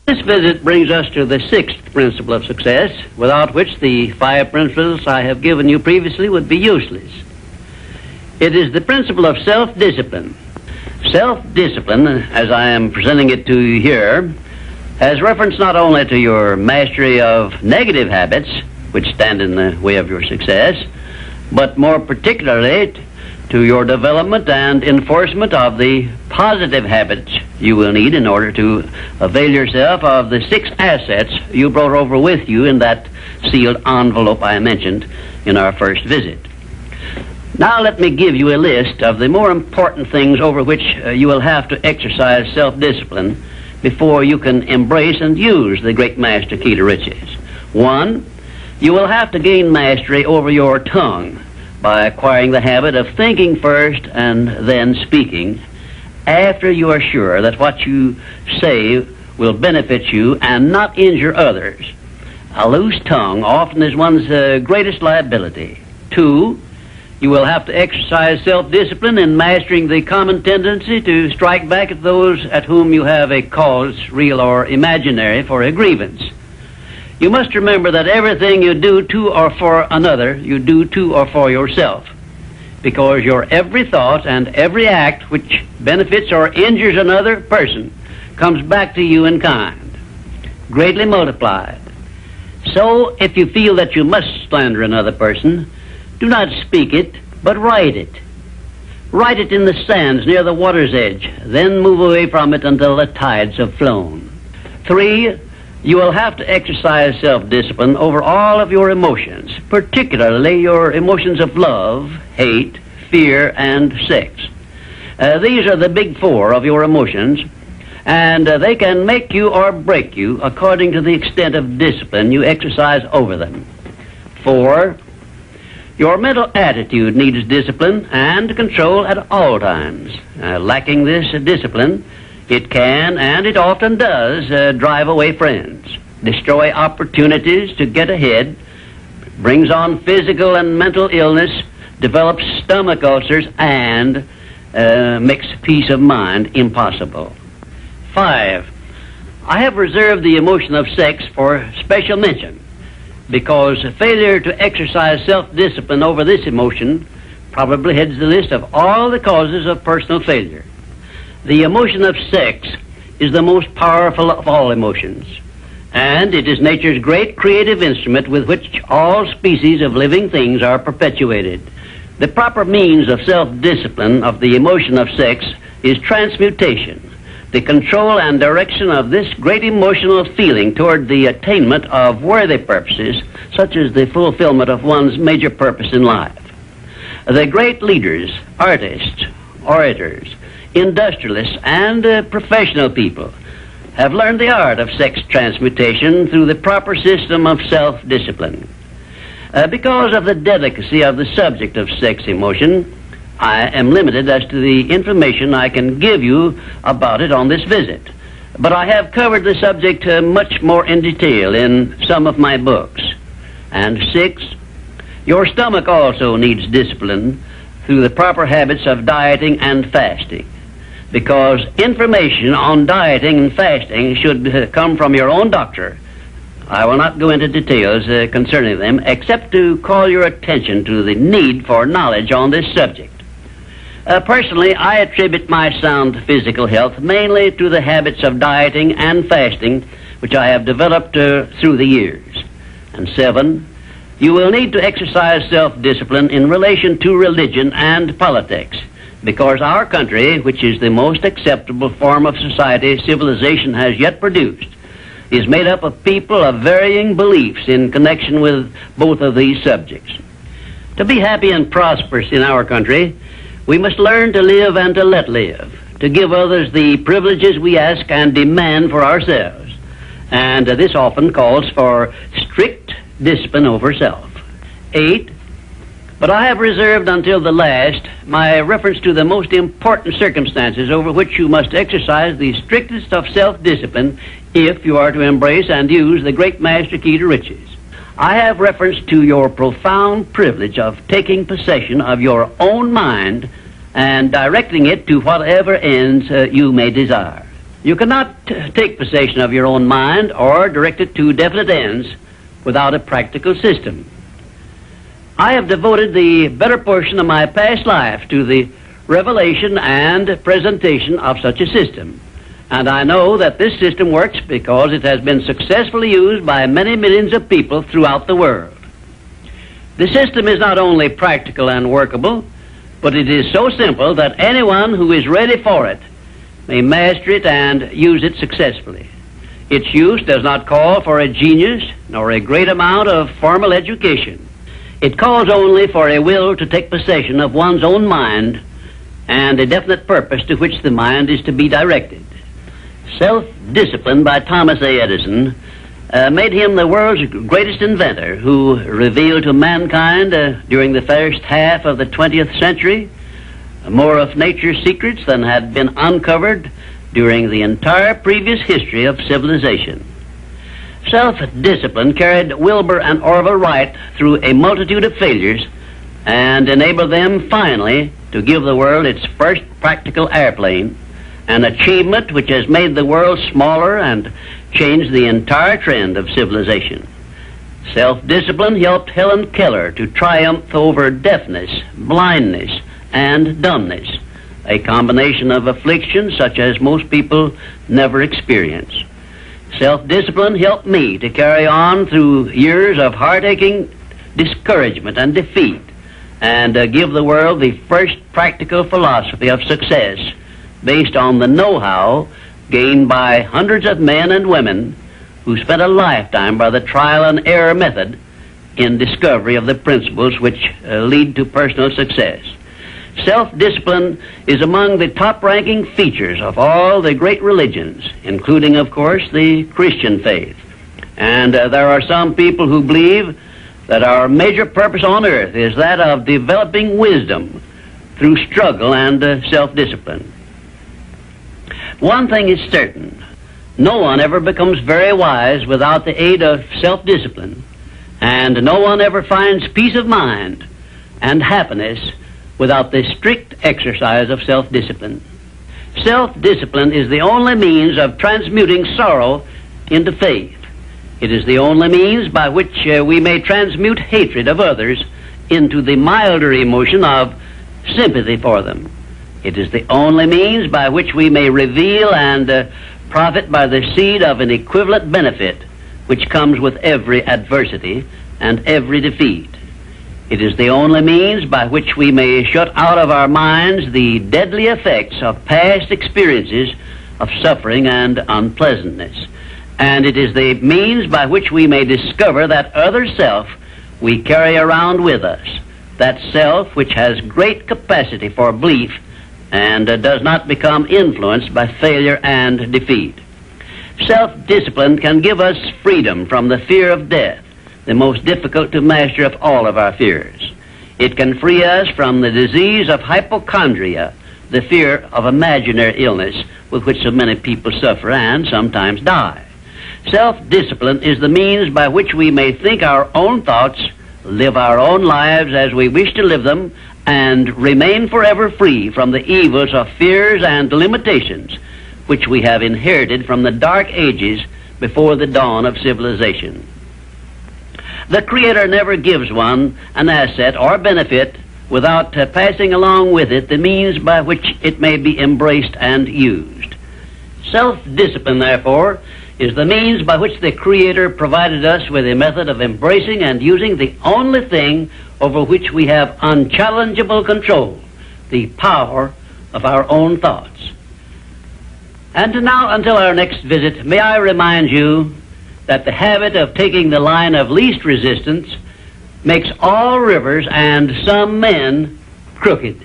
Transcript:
This visit brings us to the sixth principle of success, without which the five principles I have given you previously would be useless. It is the principle of self-discipline. Self-discipline, as I am presenting it to you here, has reference not only to your mastery of negative habits, which stand in the way of your success, but more particularly to your development and enforcement of the positive habits you will need in order to avail yourself of the six assets you brought over with you in that sealed envelope I mentioned in our first visit. Now let me give you a list of the more important things over which you will have to exercise self-discipline before you can embrace and use the great master key to riches. 1, you will have to gain mastery over your tongue by acquiring the habit of thinking first and then speaking after you are sure that what you say will benefit you and not injure others. A loose tongue often is one's greatest liability. 2, you will have to exercise self-discipline in mastering the common tendency to strike back at those at whom you have a cause, real or imaginary, for a grievance. You must remember that everything you do to or for another, you do to or for yourself, because your every thought and every act which benefits or injures another person comes back to you in kind, greatly multiplied. So, if you feel that you must slander another person, do not speak it, but write it. Write it in the sands near the water's edge, then move away from it until the tides have flown. 3, you will have to exercise self-discipline over all of your emotions, particularly your emotions of love, hate, fear, and sex. These are the big 4 of your emotions, and they can make you or break you according to the extent of discipline you exercise over them. 4, your mental attitude needs discipline and control at all times. Lacking this discipline, it can, and it often does, drive away friends, destroy opportunities to get ahead, brings on physical and mental illness, develops stomach ulcers, and makes peace of mind impossible. 5, I have reserved the emotion of sex for special mention, because failure to exercise self-discipline over this emotion probably heads the list of all the causes of personal failure. The emotion of sex is the most powerful of all emotions, and it is nature's great creative instrument with which all species of living things are perpetuated. The proper means of self-discipline of the emotion of sex is transmutation, the control and direction of this great emotional feeling toward the attainment of worthy purposes, such as the fulfillment of one's major purpose in life. The great leaders, artists, orators, industrialists, and professional people have learned the art of sex transmutation through the proper system of self-discipline. Because of the delicacy of the subject of sex emotion, I am limited as to the information I can give you about it on this visit, but I have covered the subject much more in detail in some of my books. And 6, your stomach also needs discipline through the proper habits of dieting and fasting, because information on dieting and fasting should come from your own doctor. I will not go into details concerning them, except to call your attention to the need for knowledge on this subject. Personally, I attribute my sound physical health mainly to the habits of dieting and fasting which I have developed through the years. And 7, you will need to exercise self-discipline in relation to religion and politics, because our country, which is the most acceptable form of society civilization has yet produced, is made up of people of varying beliefs in connection with both of these subjects. To be happy and prosperous in our country, we must learn to live and to let live, to give others the privileges we ask and demand for ourselves. And this often calls for strict discipline over self. 8, but I have reserved until the last my reference to the most important circumstances over which you must exercise the strictest of self-discipline if you are to embrace and use the great master key to riches. I have reference to your profound privilege of taking possession of your own mind and directing it to whatever ends you may desire. You cannot take possession of your own mind or direct it to definite ends without a practical system. I have devoted the better portion of my past life to the revelation and presentation of such a system. And I know that this system works because it has been successfully used by many millions of people throughout the world. The system is not only practical and workable, but it is so simple that anyone who is ready for it may master it and use it successfully. Its use does not call for a genius nor a great amount of formal education. It calls only for a will to take possession of one's own mind and a definite purpose to which the mind is to be directed. Self-discipline by Thomas A. Edison made him the world's greatest inventor, who revealed to mankind during the first half of the 20th century more of nature's secrets than had been uncovered during the entire previous history of civilization. Self-discipline carried Wilbur and Orville Wright through a multitude of failures and enabled them finally to give the world its first practical airplane, an achievement which has made the world smaller and changed the entire trend of civilization. Self-discipline helped Helen Keller to triumph over deafness, blindness, and dumbness, a combination of afflictions such as most people never experience. Self-discipline helped me to carry on through years of heart-aching discouragement and defeat and give the world the first practical philosophy of success based on the know-how gained by hundreds of men and women who spent a lifetime by the trial and error method in discovery of the principles which lead to personal success. Self-discipline is among the top-ranking features of all the great religions, including, of course, the Christian faith. And there are some people who believe that our major purpose on earth is that of developing wisdom through struggle and self-discipline. One thing is certain: no one ever becomes very wise without the aid of self-discipline, and no one ever finds peace of mind and happiness without the strict exercise of self-discipline. Self-discipline is the only means of transmuting sorrow into faith. It is the only means by which we may transmute hatred of others into the milder emotion of sympathy for them. It is the only means by which we may reveal and profit by the seed of an equivalent benefit which comes with every adversity and every defeat. It is the only means by which we may shut out of our minds the deadly effects of past experiences of suffering and unpleasantness. And it is the means by which we may discover that other self we carry around with us, that self which has great capacity for belief and does not become influenced by failure and defeat. Self-discipline can give us freedom from the fear of death, the most difficult to master of all of our fears. It can free us from the disease of hypochondria, the fear of imaginary illness with which so many people suffer and sometimes die. Self-discipline is the means by which we may think our own thoughts, live our own lives as we wish to live them, and remain forever free from the evils of fears and limitations which we have inherited from the dark ages before the dawn of civilization. The Creator never gives one an asset or benefit without passing along with it the means by which it may be embraced and used. Self-discipline, therefore, is the means by which the Creator provided us with a method of embracing and using the only thing over which we have unchallengeable control, the power of our own thoughts. And now, until our next visit, may I remind you that the habit of taking the line of least resistance makes all rivers and some men crooked.